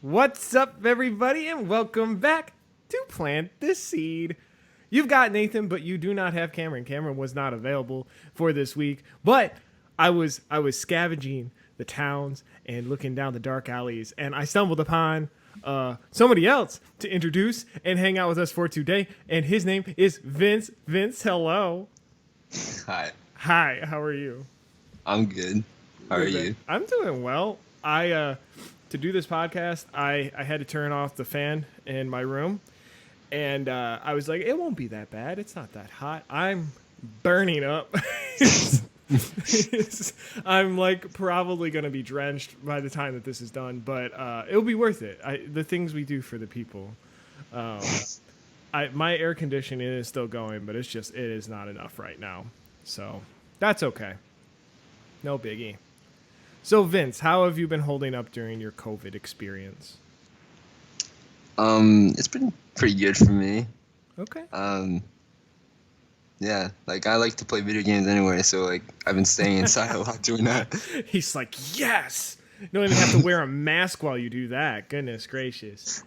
What's up, everybody, and welcome back to Plant the Seed. You've got Nathan, but you do not have Cameron. Cameron was not available for this week, but I was scavenging the towns and looking down the dark alleys, and I stumbled upon somebody else to introduce and hang out with us for today, and his name is Vince. Vince, hello. Hi. Hi, how are you? I'm good. How are you? I'm doing well. To do this podcast, I had to turn off the fan in my room, and I was like, it won't be that bad. It's not that hot. I'm burning up. I'm like probably going to be drenched by the time that this is done, but it'll be worth it. The things we do for the people. My air conditioning is still going, but it is not enough right now. So that's okay. No biggie. So Vince, how have you been holding up during your COVID experience? It's been pretty good for me. Okay. Yeah, like I like to play video games anyway, so like I've been staying inside a lot doing that. He's like, yes! You don't even have to wear a mask while you do that. Goodness gracious.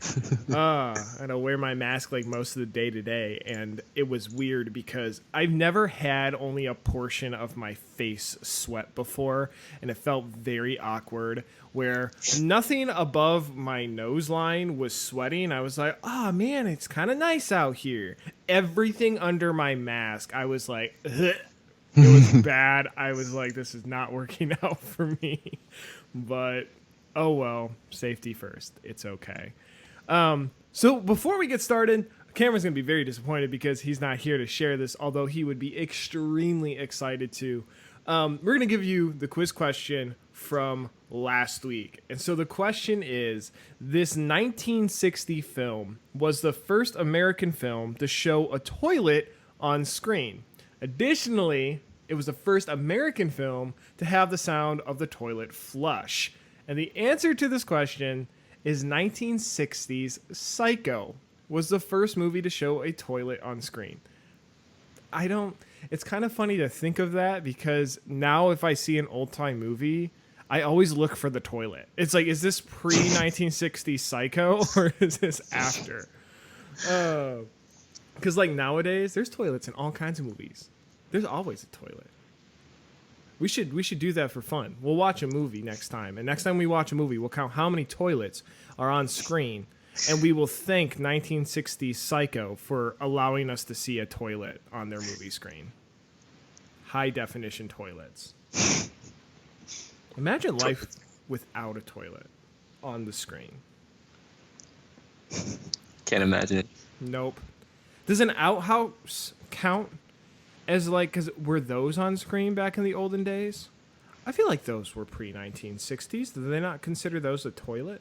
I had to wear my mask like most of the day today, and it was weird because I've never had only a portion of my face sweat before, and it felt very awkward where nothing above my nose line was sweating. I was like, oh man, it's kind of nice out here. Everything under my mask, I was like, ugh. It was bad. I was like, this is not working out for me. But, oh well, safety first. It's okay. So before we get started, Cameron's going to be very disappointed because he's not here to share this, although he would be extremely excited to. We're going to give you the quiz question from last week. And so the question is, this 1960 film was the first American film to show a toilet on screen. Additionally, it was the first American film to have the sound of the toilet flush. And the answer to this question is 1960's Psycho was the first movie to show a toilet on screen. It's kind of funny to think of that because now if I see an old-time movie, I always look for the toilet. It's like, is this pre-1960 Psycho or is this after? Because like nowadays, there's toilets in all kinds of movies. There's always a toilet. We should do that for fun. We'll watch a movie next time, and next time we watch a movie, we'll count how many toilets are on screen, and we will thank 1960s Psycho for allowing us to see a toilet on their movie screen. High definition toilets. Imagine life without a toilet on the screen. Can't imagine it. Nope. Does an outhouse count as like, because were those on screen back in the olden days? I feel like those were pre-1960s. Did they not consider those a toilet?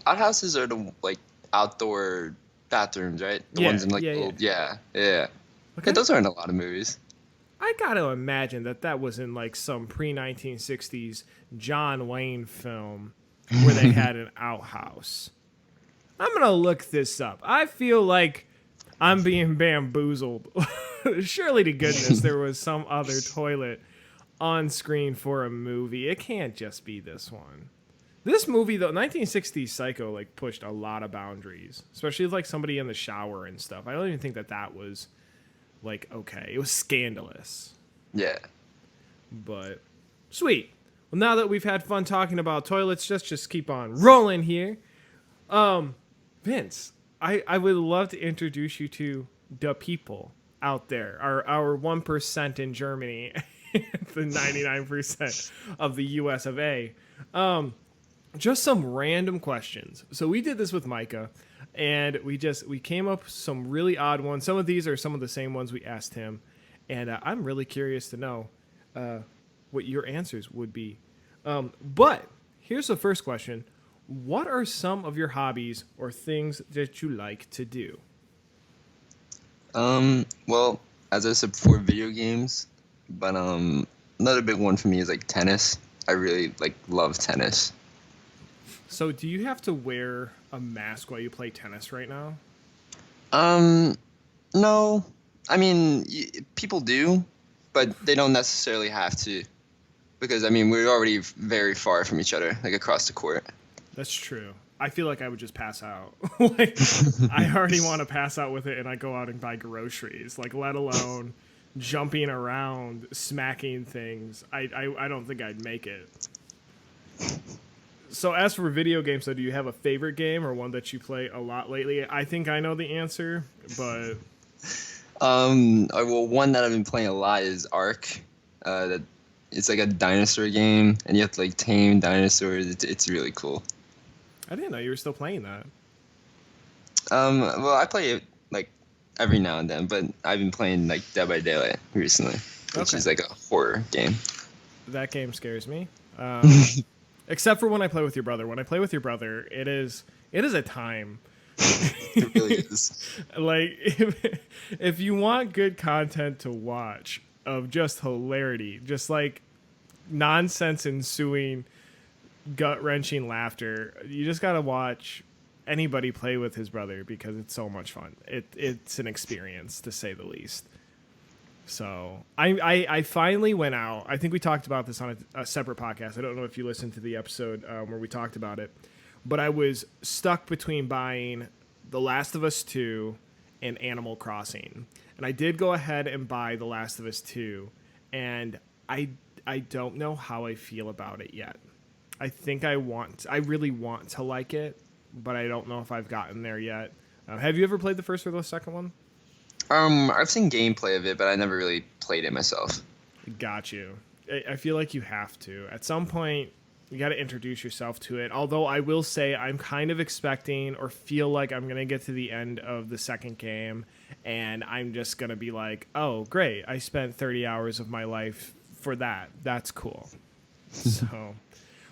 Outhouses are the like outdoor bathrooms, right? The ones in like old, yeah. Okay. Yeah, those aren't a lot of movies. I gotta imagine that was in like some pre-1960s John Wayne film where they had an outhouse. I'm gonna look this up. I feel like I'm being bamboozled. Surely to goodness there was some other toilet on screen for a movie. It can't just be this one. This movie, though, 1960s Psycho, like pushed a lot of boundaries, especially with like somebody in the shower and stuff. I don't even think that was like okay. It was scandalous. Yeah. But sweet. Well, now that we've had fun talking about toilets, let's just keep on rolling here. Vince, I would love to introduce you to the people out there, our 1% in Germany, the 99% of the US of A. Just some random questions. So we did this with Micah, and we came up with some really odd ones. Some of these are some of the same ones we asked him, and I'm really curious to know what your answers would be. But here's the first question. What are some of your hobbies or things that you like to do? Well, as I said before, video games, but another big one for me is like tennis. I really love tennis. So do you have to wear a mask while you play tennis right now? No. I mean, people do, but they don't necessarily have to. Because, I mean, we're already very far from each other, like across the court. That's true. I feel like I would just pass out. Like, I already want to pass out with it, and I go out and buy groceries. Like, let alone jumping around, smacking things. I don't think I'd make it. So as for video games, though, do you have a favorite game or one that you play a lot lately? I think I know the answer, but well, one that I've been playing a lot is Ark. That it's like a dinosaur game, and you have to like tame dinosaurs. It's really cool. I didn't know you were still playing that. Well, I play it like every now and then, but I've been playing like Dead by Daylight recently, which is like a horror game. That game scares me. Except for when I play with your brother. When I play with your brother, it is a time. It really is. Like, if you want good content to watch of just hilarity, just like nonsense ensuing, gut-wrenching laughter, you just gotta watch anybody play with his brother because it's so much fun. It's an experience, to say the least. So I finally went out. I think we talked about this on a separate podcast. I don't know if you listened to the episode where we talked about it, but I was stuck between buying The Last of Us 2 and Animal Crossing. And I did go ahead and buy The Last of Us 2, and I don't know how I feel about it yet. I think I really want to like it, but I don't know if I've gotten there yet. Have you ever played the first or the second one? I've seen gameplay of it, but I never really played it myself. Got you. I feel like you have to. At some point, you got to introduce yourself to it. Although I will say I'm kind of expecting or feel like I'm going to get to the end of the second game and I'm just going to be like, oh, great. I spent 30 hours of my life for that. That's cool. So,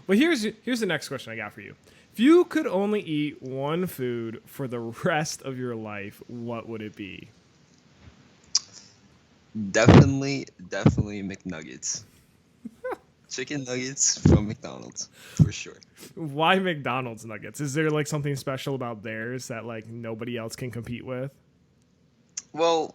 well, here's the next question I got for you. If you could only eat one food for the rest of your life, what would it be? Definitely McNuggets. Chicken nuggets from McDonald's, for sure. Why McDonald's nuggets? Is there like something special about theirs that like nobody else can compete with? Well,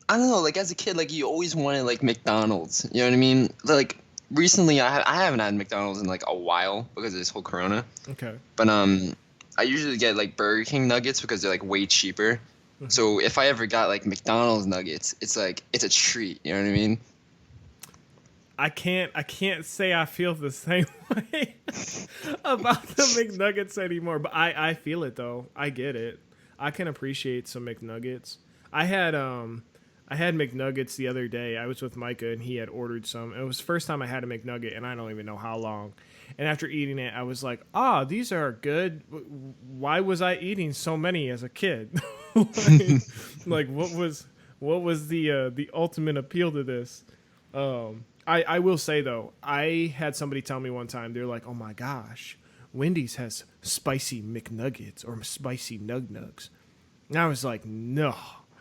I don't know. Like as a kid, like you always wanted like McDonald's. You know what I mean? Like recently, I haven't had McDonald's in like a while because of this whole Corona. Okay. But I usually get like Burger King nuggets because they're like way cheaper. Mm-hmm. So if I ever got like McDonald's nuggets, it's a treat. You know what I mean? I can't say I feel the same way about the McNuggets anymore, but I feel it though. I get it. I can appreciate some McNuggets. I had McNuggets the other day. I was with Micah and he had ordered some. It was the first time I had a McNugget and I don't even know how long. And after eating it, I was like, these are good. Why was I eating so many as a kid? like what was the ultimate appeal to this? I will say, though, I had somebody tell me one time, they're like, oh, my gosh, Wendy's has spicy McNuggets or spicy Nug Nugs. And I was like, no.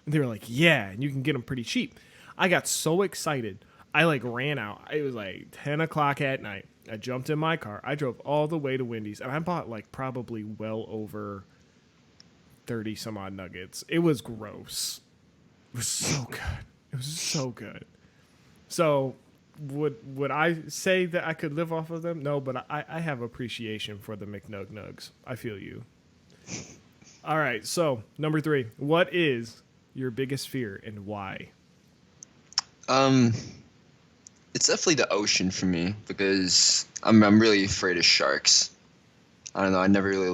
And they were like, yeah, and you can get them pretty cheap. I got so excited. I, like, ran out. It was, like, 10 o'clock at night. I jumped in my car. I drove all the way to Wendy's, and I bought, like, probably well over 30-some-odd nuggets. It was gross. It was so good. It was so good. So would I say that I could live off of them? No, but I have appreciation for the McNugs. I feel you. All right, so number 3. What is your biggest fear and why? It's definitely the ocean for me because I'm really afraid of sharks. I don't know. I never really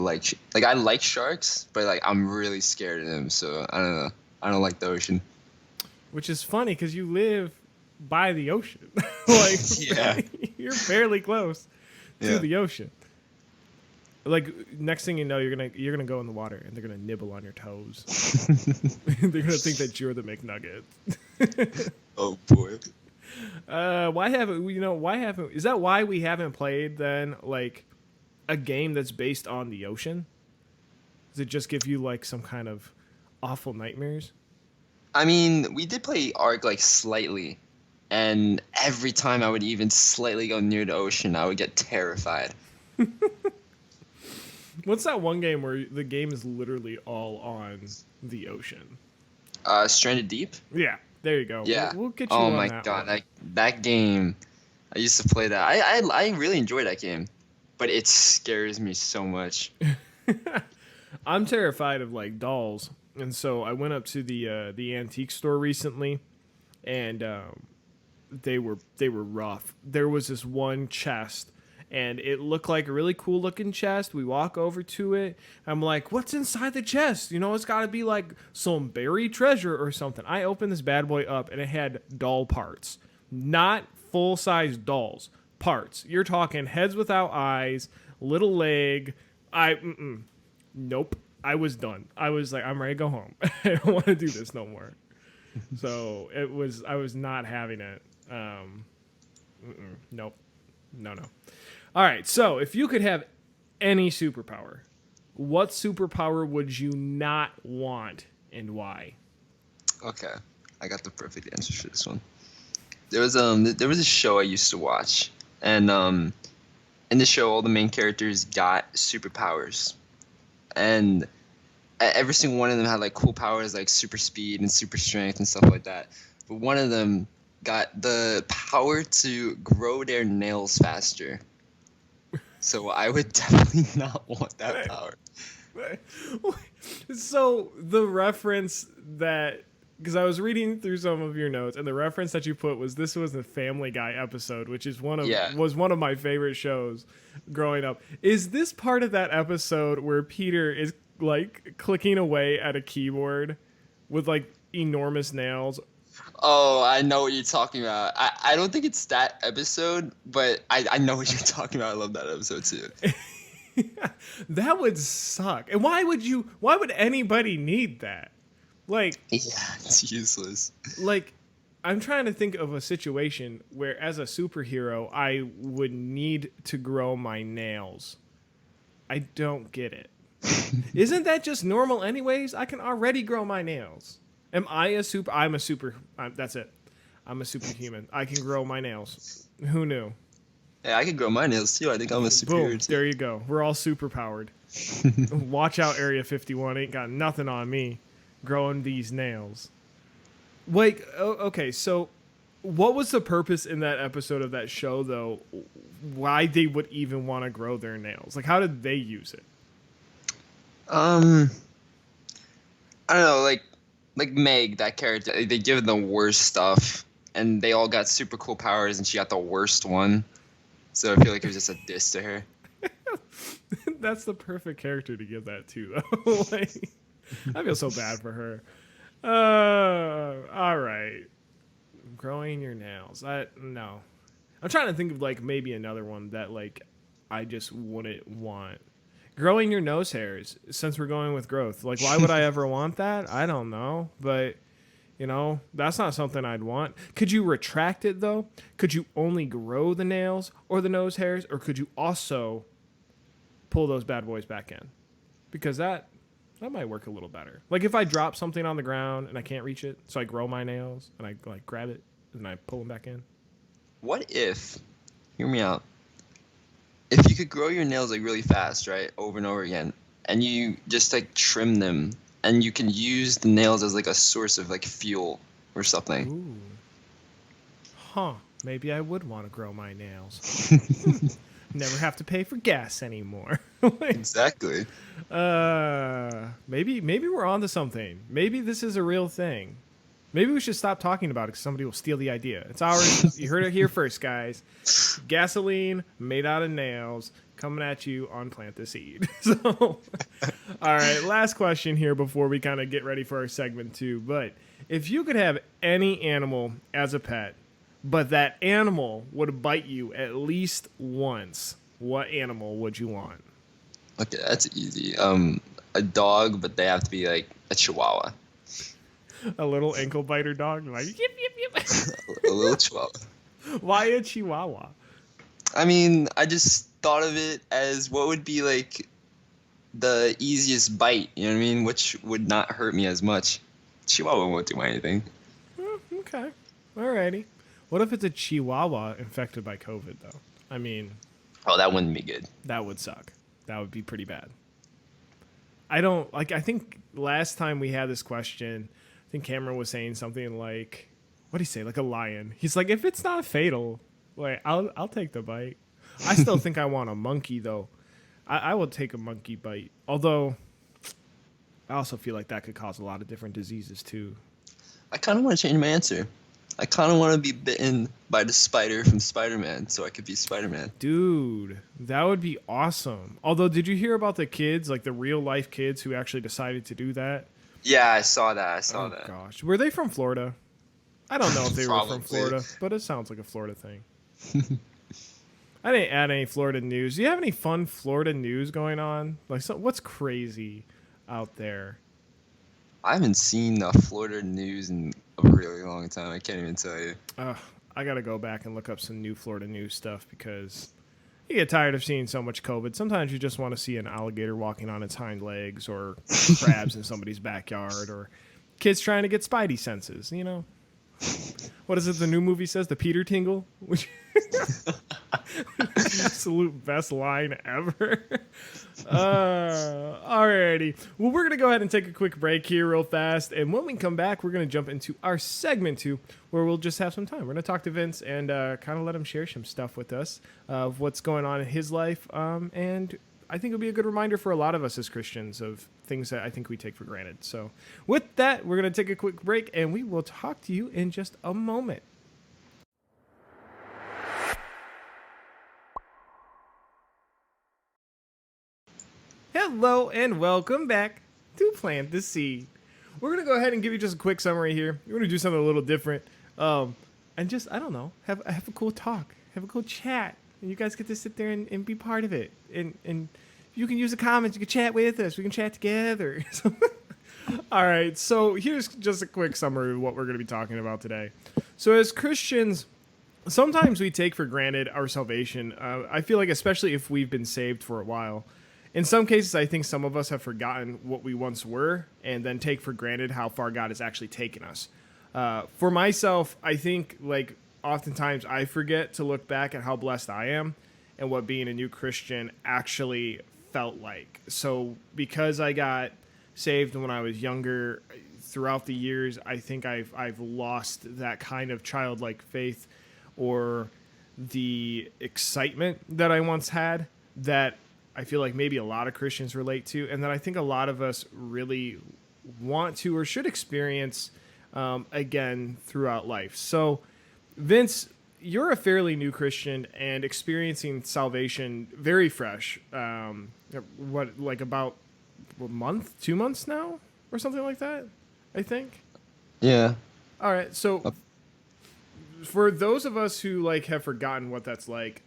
I like sharks, but like I'm really scared of them. So I don't know. I don't like the ocean. Which is funny because you live by the ocean. Like, yeah. You're fairly close to the ocean. Like next thing you know, you're gonna go in the water and they're gonna nibble on your toes. They're gonna think that you're the McNugget. Oh boy. Is that why we haven't played then like a game that's based on the ocean? Does it just give you like some kind of awful nightmares? I mean, we did play Ark like slightly, and every time I would even slightly go near the ocean, I would get terrified. What's that one game where the game is literally all on the ocean? Stranded Deep? Yeah, there you go. Yeah. We'll get you oh on my that god, one. that game, I used to play that. I really enjoy that game, but it scares me so much. I'm terrified of like dolls, and so I went up to the antique store recently, and they were rough. There was this one chest, and it looked like a really cool looking chest. We walk over to it. I'm like, "What's inside the chest? You know, it's got to be like some buried treasure or something." I opened this bad boy up, and it had doll parts, not full size dolls, parts. You're talking heads without eyes, little leg. Nope. I was done. I was like, I'm ready to go home. I don't want to do this no more. So I was not having it. Nope. No. All right. So if you could have any superpower, what superpower would you not want and why? Okay, I got the perfect answer for this one. There was a show I used to watch, and in the show all the main characters got superpowers, and every single one of them had like cool powers like super speed and super strength and stuff like that. But one of them got the power to grow their nails faster. So I would definitely not want that power. So the reference that, because I was reading through some of your notes, and the reference that you put was this was a Family Guy episode, which is was one of my favorite shows growing up. Is this part of that episode where Peter is like clicking away at a keyboard with like enormous nails? Oh, I know what you're talking about. I don't think it's that episode, but I know what you're talking about. I love that episode too. That would suck. And why would anybody need that? Like, yeah, it's useless. Like, I'm trying to think of a situation where as a superhero I would need to grow my nails. I don't get it. Isn't that just normal anyways? I can already grow my nails. Am I a super? That's it. I'm a superhuman. I can grow my nails. Who knew? Yeah, I can grow my nails too. I think I'm a superior. Boom, there you go. We're all super powered. Watch out, Area 51 ain't got nothing on me growing these nails. Like, okay, so what was the purpose in that episode of that show, though? Why they would even want to grow their nails? Like, how did they use it? I don't know, like Meg, that character, they give her the worst stuff, and they all got super cool powers, and she got the worst one. So I feel like it was just a diss to her. That's the perfect character to give that to, though. Like, I feel so bad for her. All right. Growing your nails. No. I'm trying to think of like maybe another one that like I just wouldn't want. Growing your nose hairs, since we're going with growth. Like, why would I ever want that? I don't know. But, you know, that's not something I'd want. Could you retract it, though? Could you only grow the nails or the nose hairs? Or could you also pull those bad boys back in? Because that might work a little better. Like, if I drop something on the ground and I can't reach it, so I grow my nails and I, like, grab it and I pull them back in. What if, hear me out, if you could grow your nails like really fast, right, over and over again, and you just like trim them, and you can use the nails as like a source of like fuel or something. Ooh. Huh. Maybe I would want to grow my nails. Never have to pay for gas anymore. Exactly. Maybe we're onto something. Maybe this is a real thing. Maybe we should stop talking about it because somebody will steal the idea. It's ours. You heard it here first, guys. Gasoline made out of nails coming at you on Plant the Seed. So, all right, last question here before we kind of get ready for our segment 2. But if you could have any animal as a pet, but that animal would bite you at least once, what animal would you want? Okay, that's easy. A dog, but they have to be like a Chihuahua. A little ankle biter dog, like yip yip yip. A little Chihuahua. Why a Chihuahua? I mean, I just thought of it as what would be like the easiest bite. You know what I mean? Which would not hurt me as much. Chihuahua won't do anything. Okay, alrighty. What if it's a Chihuahua infected by COVID, though? I mean, oh, that wouldn't be good. That would suck. That would be pretty bad. I think last time we had this question, I think Cameron was saying something like, what did he say? Like a lion. He's like, if it's not fatal, like I'll take the bite. I still think I want a monkey though. I will take a monkey bite. Although I also feel like that could cause a lot of different diseases too. I kind of want to change my answer. I kind of want to be bitten by the spider from Spider-Man so I could be Spider-Man. Dude, that would be awesome. Although, did you hear about the kids, like the real life kids who actually decided to do that? Yeah, I saw that. I saw Oh that. gosh, were they from Florida? I don't know if they were from Probably. Florida, but it sounds like a Florida thing. I didn't add any Florida news. Do you have any fun Florida news going on? Like, what's crazy out there? I haven't seen the Florida news in a really long time. I can't even tell you. I gotta go back and look up some new Florida news stuff because you get tired of seeing so much COVID. Sometimes you just want to see an alligator walking on its hind legs, or crabs in somebody's backyard, or kids trying to get spidey senses. You know, what is it? The new movie says the Peter Tingle, which absolute best line ever. Alrighty. Well, we're going to go ahead and take a quick break here real fast. And when we come back, we're going to jump into our segment 2, where we'll just have some time. We're going to talk to Vince and kind of let him share some stuff with us of what's going on in his life. And I think it'll be a good reminder for a lot of us as Christians of things that I think we take for granted. So with that, we're going to take a quick break, and we will talk to you in just a moment. Hello and welcome back to Plant the Seed. We're going to go ahead and give you just a quick summary here. We're going to do something a little different. And just, I don't know, have a cool talk, have a cool chat. And you guys get to sit there and be part of it. And you can use the comments, you can chat with us, we can chat together. All right, so here's just a quick summary of what we're going to be talking about today. So as Christians, sometimes we take for granted our salvation. I feel like especially if we've been saved for a while. In some cases, I think some of us have forgotten what we once were and then take for granted how far God has actually taken us. For myself, I think like oftentimes I forget to look back at how blessed I am and what being a new Christian actually felt like. So because I got saved when I was younger, throughout the years, I think I've lost that kind of childlike faith or the excitement that I once had that I feel like maybe a lot of Christians relate to, and that I think a lot of us really want to or should experience again throughout life. So, Vince, you're a fairly new Christian and experiencing salvation very fresh. About a month, 2 months now, or something like that, I think. Yeah. All right, so for those of us who like have forgotten what that's like,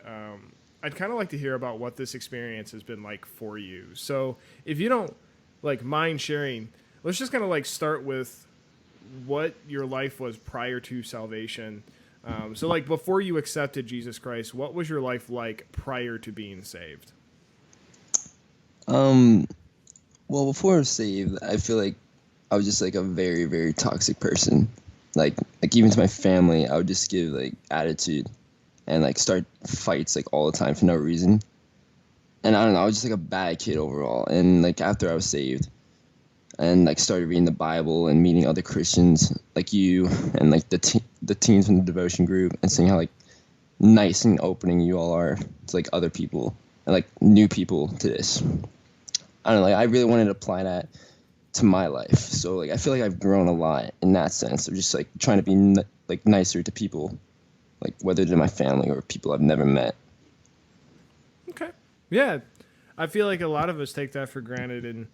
I'd kind of like to hear about what this experience has been like for you. So if you don't like mind sharing, let's just kind of like start with what your life was prior to salvation. So like before you accepted Jesus Christ, what was your life like prior to being saved? Well, before I was saved, I feel like I was just like a very, very toxic person. Like even to my family, I would just give like attitude and like start fights like all the time for no reason. And I don't know, I was just like a bad kid overall. And like after I was saved and like started reading the Bible and meeting other Christians like you and like the teens from the devotion group and seeing how like nice and opening you all are to like other people and like new people to this. I don't know, like I really wanted to apply that to my life. So like I feel like I've grown a lot in that sense of just like trying to be like nicer to people. Like whether to my family or people I've never met. Okay. Yeah. I feel like a lot of us take that for granted. And,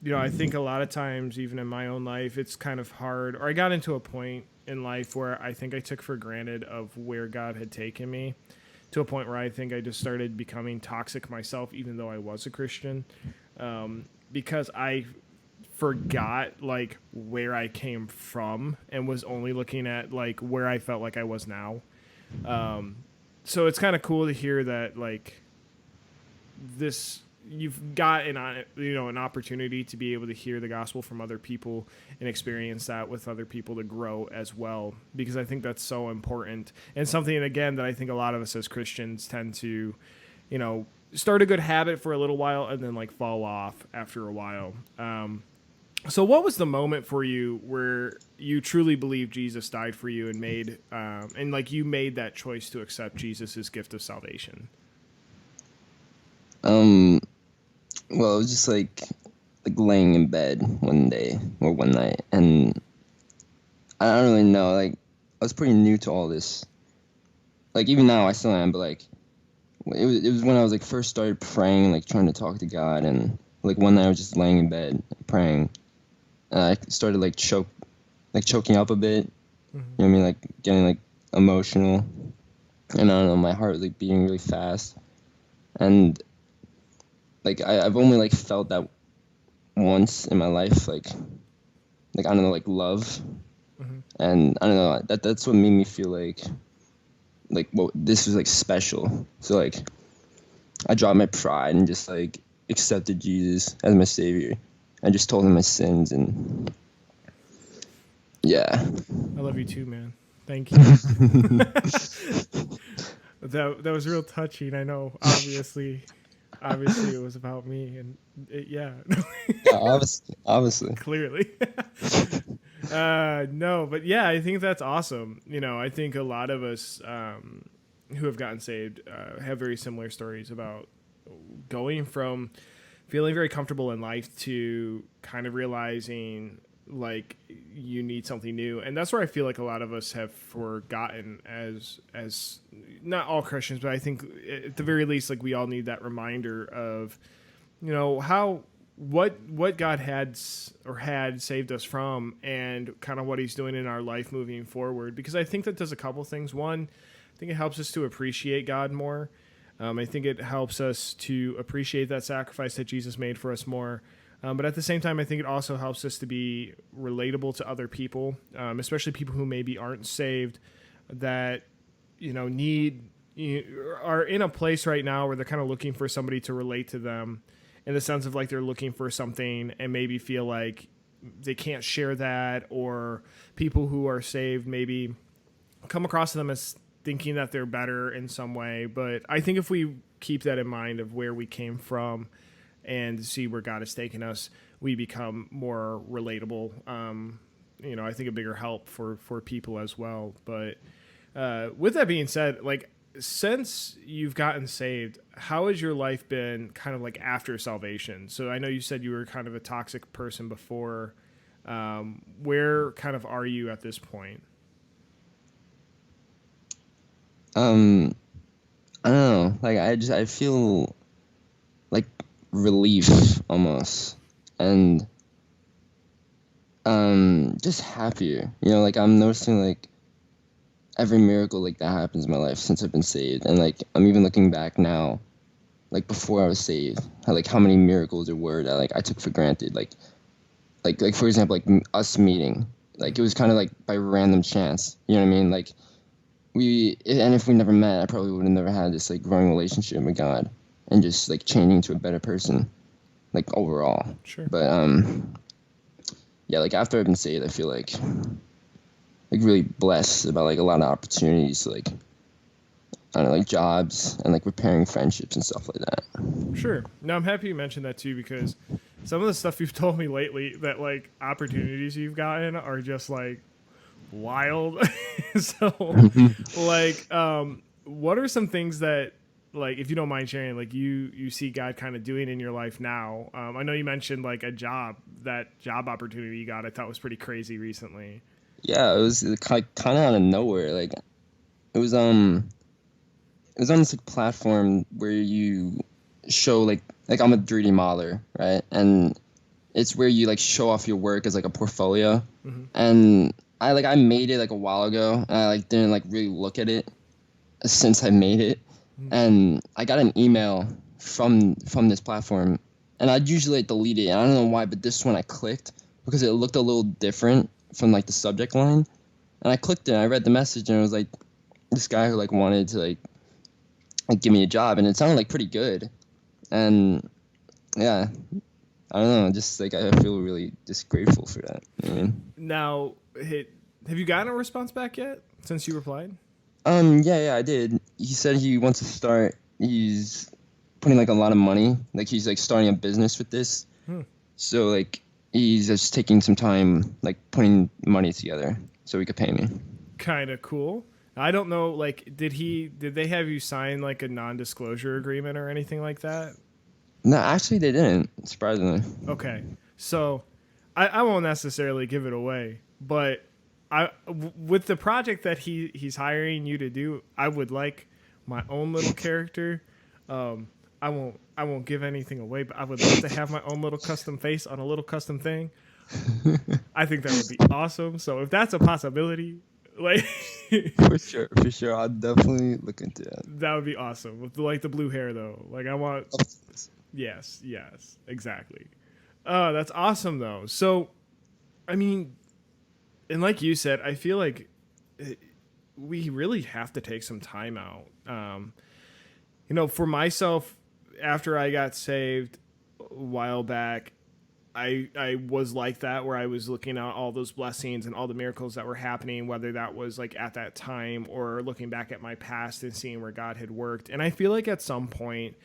I think a lot of times, even in my own life, it's kind of hard. Or I got into a point in life where I think I took for granted of where God had taken me to a point where I think I just started becoming toxic myself, even though I was a Christian, because I forgot like where I came from and was only looking at like where I felt like I was now. So it's kind of cool to hear that like this you've got an opportunity to be able to hear the gospel from other people and experience that with other people to grow as well, because I think that's so important and something again that I think a lot of us as Christians tend to start a good habit for a little while and then like fall off after a while. So what was the moment for you where you truly believed Jesus died for you and made you made that choice to accept Jesus' gift of salvation? Um, well, it was just like laying in bed one day or one night, and I don't really know. Like, I was pretty new to all this. Like, even now, I still am, but like, it was when I was like first started praying, like trying to talk to God, and like one night I was just laying in bed praying, and I started choking up a bit. Mhm. You know what I mean? Like getting like emotional, and I don't know, my heart was like beating really fast, and like I've only like felt that once in my life, like I don't know, like love, Mhm. and I don't know, that's what made me feel like well, this was like special. So like I dropped my pride and just like accepted Jesus as my savior. I just told him my sins, and yeah. I love you too, man. Thank you. That was real touching. I know. Obviously, it was about me, and yeah, Yeah, obviously. clearly. No, but yeah, I think that's awesome. I think a lot of us who have gotten saved have very similar stories about going from feeling very comfortable in life to kind of realizing like you need something new, and that's where I feel like a lot of us have forgotten as not all Christians, but I think at the very least like we all need that reminder of how what God had saved us from, and kind of what He's doing in our life moving forward. Because I think that does a couple things. One, I think it helps us to appreciate God more. I think it helps us to appreciate that sacrifice that Jesus made for us more. But at the same time, I think it also helps us to be relatable to other people, especially people who maybe aren't saved, that need are in a place right now where they're kind of looking for somebody to relate to them, in the sense of like they're looking for something and maybe feel like they can't share that, or people who are saved maybe come across them as thinking that they're better in some way. But I think if we keep that in mind of where we came from and see where God has taken us, we become more relatable. I think a bigger help for people as well. But with that being said, like since you've gotten saved, how has your life been kind of like after salvation? So I know you said you were kind of a toxic person before. Where kind of are you at this point? Um, I don't know. Like I feel like relief almost, and just happier. Like I'm noticing like every miracle like that happens in my life since I've been saved, and like I'm even looking back now, like before I was saved, how many miracles there were that like I took for granted. Like for example, like us meeting, like it was kind of like by random chance. You know what I mean? Like and if we never met, I probably would have never had this like growing relationship with God and just like changing into a better person, like overall. Sure. But yeah, like after I've been saved, I feel like really blessed about like a lot of opportunities, like I don't know, like jobs and like repairing friendships and stuff like that. Sure. No, I'm happy you mentioned that too, because some of the stuff you've told me lately, that like opportunities you've gotten are just like wild. So, like, what are some things that, like, if you don't mind sharing, like you see God kind of doing in your life now? I know you mentioned like that job opportunity you got. I thought was pretty crazy recently. Yeah, it was kind of out of nowhere. Like it was it was on this like platform where you show like I'm a 3D modeler, right? And it's where you like show off your work as like a portfolio. Hmm. And I made it like a while ago, and I like didn't like really look at it since I made it. And I got an email from this platform, and I'd usually like delete it. And I don't know why, but this one I clicked because it looked a little different from like the subject line. And I clicked it, and I read the message, and it was like this guy who like wanted to like give me a job, and it sounded like pretty good. And yeah, I don't know, just like I feel really just grateful for that. You know what I mean? Now, have you gotten a response back yet since you replied? Yeah, I did. He said he wants to start. He's putting like a lot of money. Like he's like starting a business with this. Hmm. So like he's just taking some time, like putting money together so he could pay me. Kind of cool. I don't know. Like, did they have you sign like a non-disclosure agreement or anything like that? No, actually, they didn't. Surprisingly. Okay, so I won't necessarily give it away, but with the project that he's hiring you to do, I would like my own little character. I won't give anything away, but I would love to have my own little custom face on a little custom thing. I think that would be awesome. So if that's a possibility, like For sure, for sure. I'll definitely look into that. that would be awesome. With the blue hair though, like I want. Of course. Yes, exactly. That's awesome though. So, I mean, and like you said, I feel like we really have to take some time out. For myself, after I got saved a while back, I was like that where I was looking at all those blessings and all the miracles that were happening, whether that was like at that time or looking back at my past and seeing where God had worked. And I feel like at some point,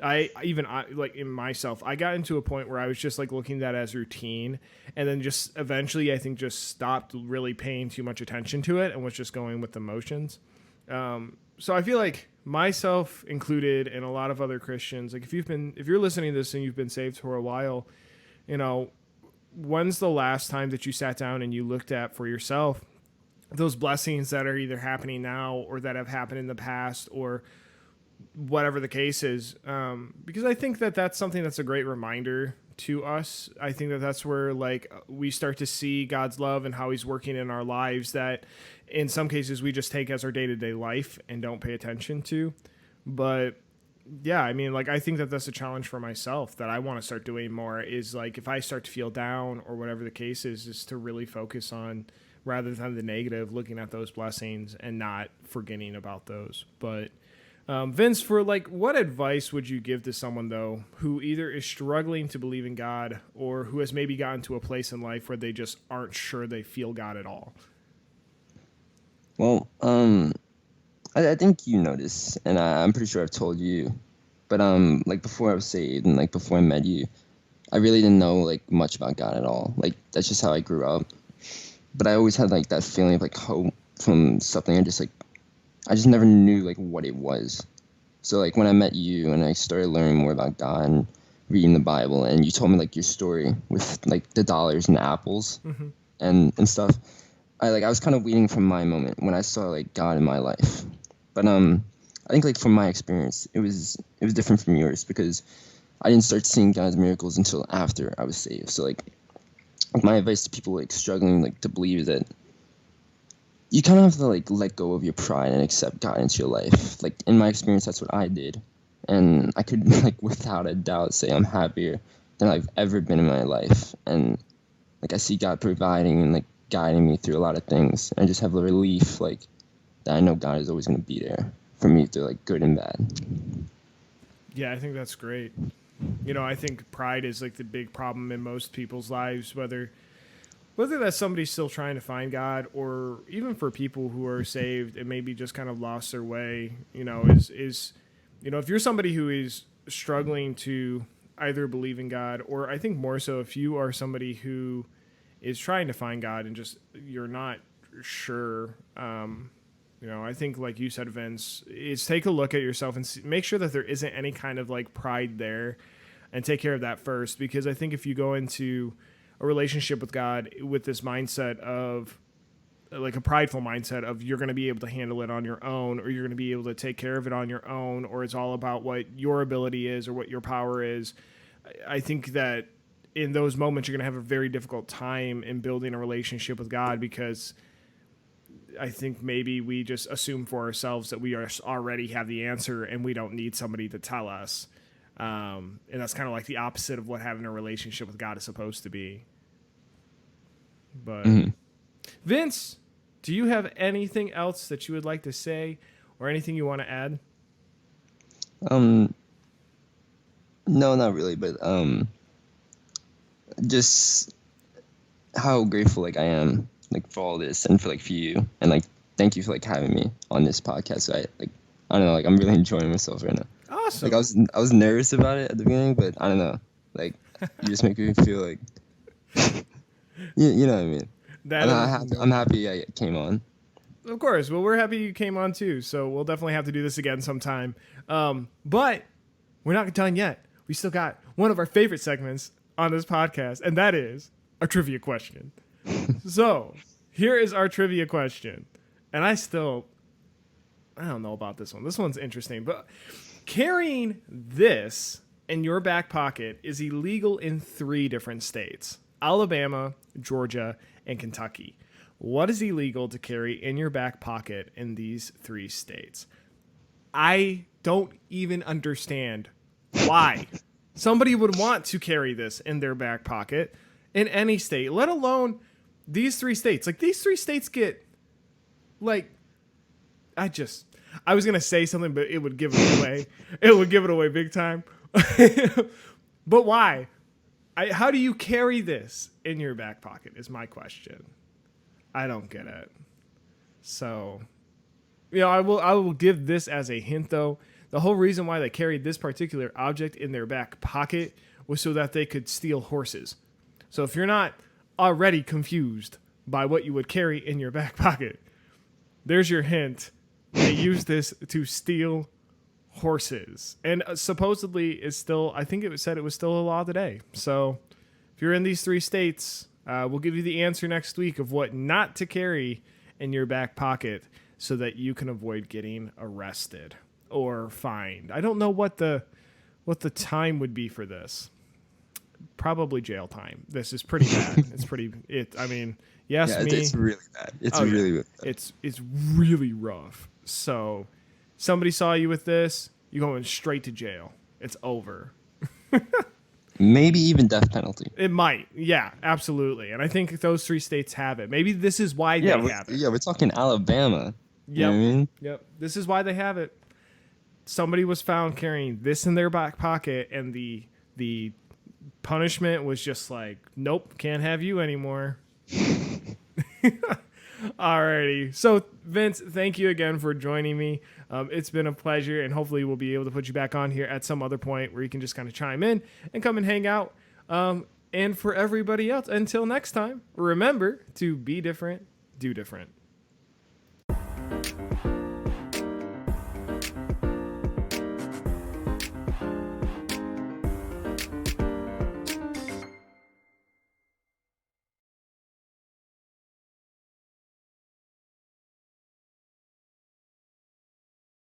like in myself, I got into a point where I was just like looking at that as routine, and then just eventually I think just stopped really paying too much attention to it and was just going with the motions. So I feel like myself included and a lot of other Christians, like if you're listening to this and you've been saved for a while, when's the last time that you sat down and you looked at for yourself those blessings that are either happening now or that have happened in the past or whatever the case is? Because I think that that's something that's a great reminder to us. I think that that's where like we start to see God's love and how he's working in our lives that in some cases we just take as our day-to-day life and don't pay attention to. But yeah, I mean, like, I think that that's a challenge for myself that I want to start doing more is like, if I start to feel down or whatever the case is to really focus on rather than the negative, looking at those blessings and not forgetting about those. But Vince, for like, what advice would you give to someone though, who either is struggling to believe in God or who has maybe gotten to a place in life where they just aren't sure they feel God at all? Well, I think you know this, and I'm pretty sure I've told you, but like before I was saved and like before I met you, I really didn't know like much about God at all. Like that's just how I grew up. But I always had like that feeling of like hope from something. I just never knew like what it was. So like when I met you and I started learning more about God and reading the Bible, and you told me like your story with like the dollars and the apples Mm-hmm. and stuff. I was kind of waiting for my moment when I saw like God in my life. But I think like from my experience, it was different from yours because I didn't start seeing God's miracles until after I was saved. So like my advice to people like struggling like to believe is that you kind of have to like let go of your pride and accept God into your life. Like in my experience, that's what I did, and I could like without a doubt say I'm happier than I've ever been in my life. And like I see God providing and like guiding me through a lot of things. And I just have a relief like that I know God is always going to be there for me through like good and bad. Yeah, I think that's great. I think pride is like the big problem in most people's lives, whether that's somebody still trying to find God or even for people who are saved and maybe just kind of lost their way, is if you're somebody who is struggling to either believe in God or I think more so if you are somebody who is trying to find God and just you're not sure. I think like you said, Vince, is take a look at yourself and make sure that there isn't any kind of like pride there, and take care of that first. Because I think if you go into a relationship with God with this mindset of like a prideful mindset of you're going to be able to handle it on your own, or you're going to be able to take care of it on your own, or it's all about what your ability is or what your power is, I think that in those moments you're going to have a very difficult time in building a relationship with God, because I think maybe we just assume for ourselves that we already have the answer and we don't need somebody to tell us. And that's kind of like the opposite of what having a relationship with God is supposed to be. But Vince, do you have anything else that you would like to say or anything you want to add? No, not really, but just how grateful like I am like for all this and for you, and like thank you for like having me on this podcast. So I don't know, like I'm really enjoying myself right now. Awesome. Like I was nervous about it at the beginning, but I don't know, like you just make me feel like you know what I mean. I'm happy I came on. Of course. Well, we're happy you came on too. So we'll definitely have to do this again sometime. But we're not done yet. we still got one of our favorite segments on this podcast, and that is our trivia question. So here is our trivia question. And I don't know about this one. This one's interesting, but carrying this in your back pocket is illegal in 3 different states: Alabama, Georgia, and Kentucky. What is illegal to carry in your back pocket in these 3 states? I don't even understand why somebody would want to carry this in their back pocket in any state, let alone these 3 states. Like, these 3 states get, like, I was going to say something, but it would give it away. It would give it away big time. But why? How do you carry this in your back pocket is my question. I don't get it. So, I will give this as a hint, though. The whole reason why they carried this particular object in their back pocket was so that they could steal horses. So if you're not already confused by what you would carry in your back pocket, there's your hint. They use this to steal horses. And supposedly is still, I think it said it was still a law today. So if you're in these 3 states, we'll give you the answer next week of what not to carry in your back pocket so that you can avoid getting arrested or fined. I don't know what the time would be for this. Probably jail time. This is pretty bad. Yes, it's really bad. It's really bad. It's really rough. So somebody saw you with this, you're going straight to jail. It's over. Maybe even death penalty. It might. Yeah, absolutely. And I think those 3 states have it. Maybe this is why they have it. Yeah, we're talking Alabama. Yep. You know what I mean? Yep. This is why they have it. Somebody was found carrying this in their back pocket, and the punishment was just like, nope, can't have you anymore. Alrighty. So, Vince, thank you again for joining me. It's been a pleasure, and hopefully we'll be able to put you back on here at some other point where you can just kind of chime in and come and hang out. And for everybody else, until next time, remember to be different, do different.